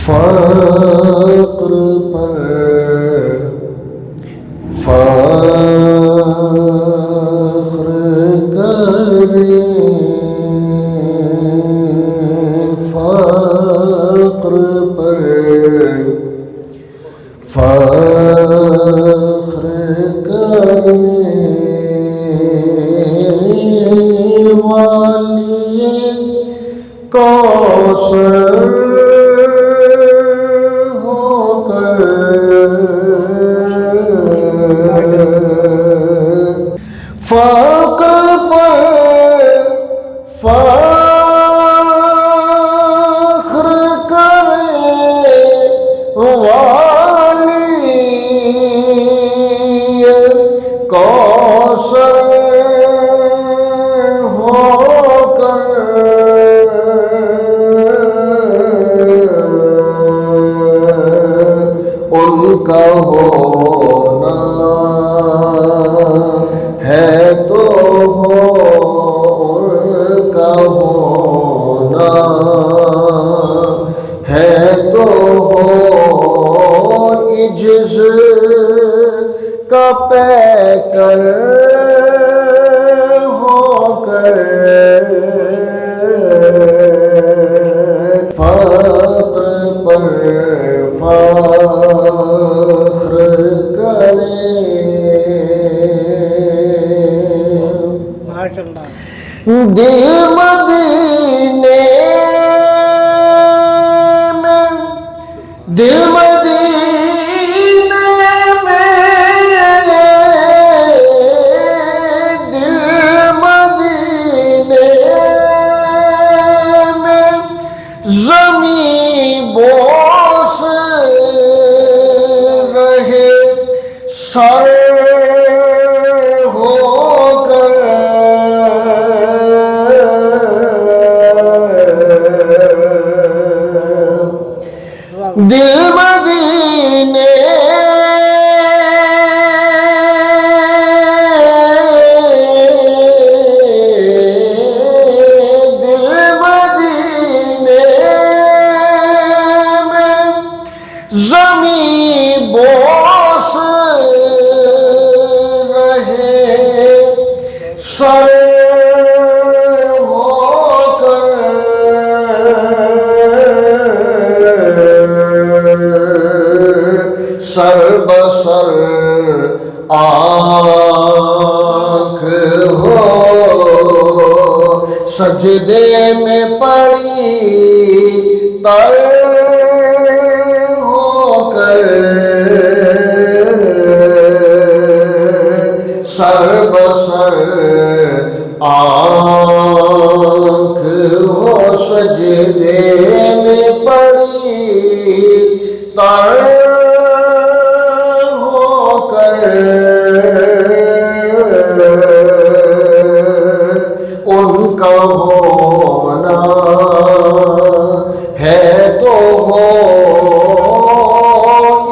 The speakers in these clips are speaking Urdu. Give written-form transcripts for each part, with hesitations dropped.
فقر پر فخر کرے، فقر پر فخر کرے، والی کوثر ہو کر، فقر پر فخر کرے، والی کوثر ہو کر، ان کا ہونا ہے تو ہو، ان کا ہونا ہے تو ہو، عجز کا پیکر ہو کر، فقر پر فخر کرے، دل مدینے میں، دل مدینے میں، دل مدینے میں، زمیں بوس رہے سر ہو کر، دل مدینے دل مدینے میں، زمیں بوس رہے سر ہو کر، سر بسر آنکھ ہو، سجدے میں پڑی تر ہو کر، سر بسر آنکھ ہو، سجدے میں پڑی تر ہو کر، ان کا ہونا ہے تو ہو،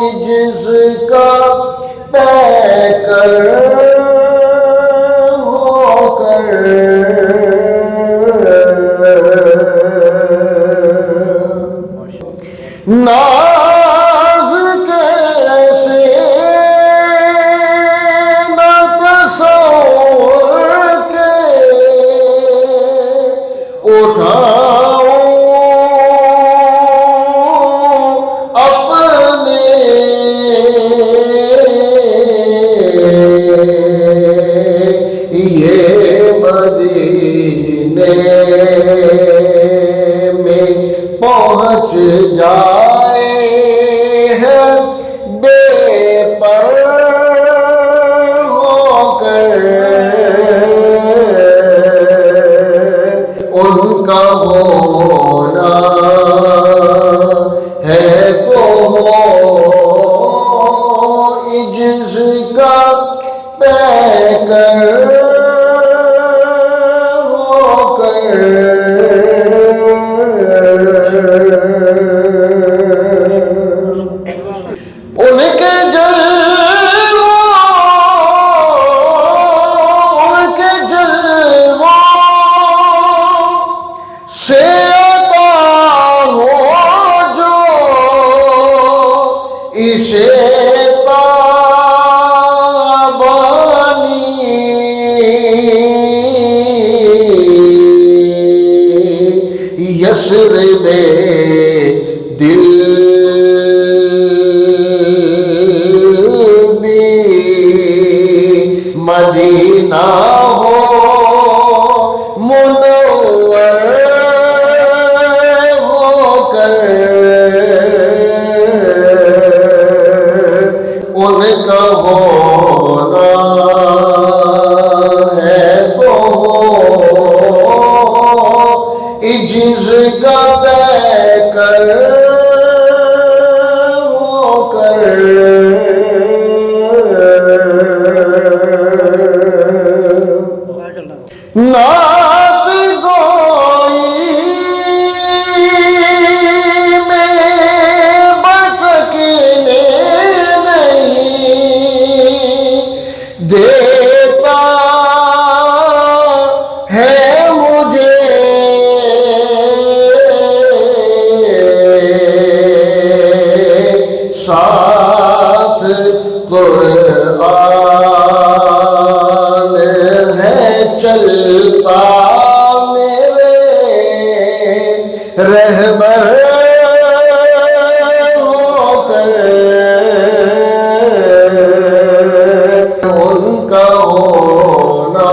عجز کا پیکر ہو کر، ناز کیسے نہ تصور کے اٹھاؤں اپنے، یہ مدینے میں پہنچ جائے ہے بے پر ہو کر، ان کا ہونا ہے تو ہو، عجز کا پیکر ہو کر، ان کے جلووں سے عطا ہو جو ساتھ قرآن ہے چلتا میرے رہبر ہو کر ان کا ہونا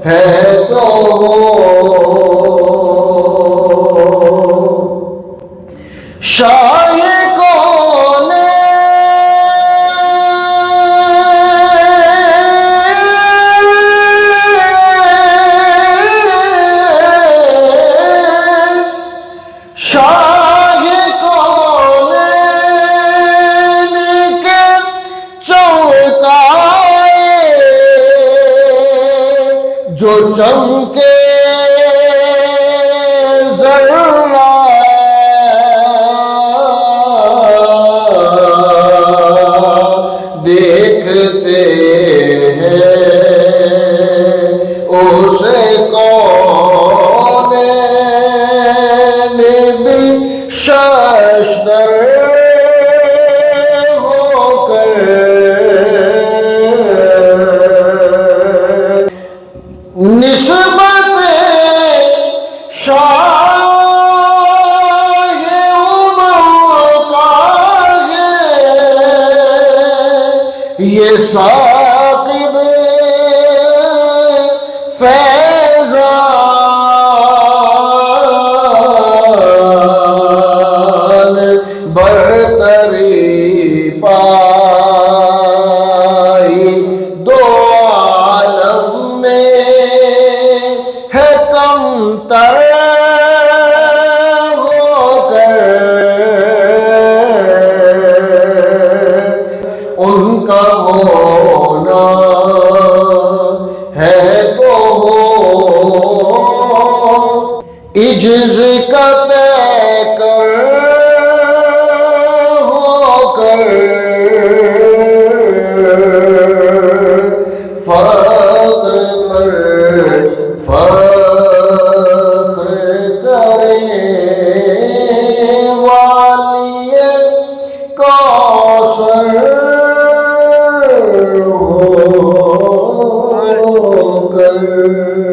ہے تو شاہ کون شاہ کون کے چوکائے جو چمکے ذرہ دیکھتے ہیں اسے کونین بھی ششدر ہو کر نسبت شاہ یہ ثاقب فیضان برتری پائی دو عالم میں ہے کم تر ہو کر ان کا ہونا ہے تو ہو عجز کا پیکر ہو کر فخر پر فخر کریں والی کوثر ہو کر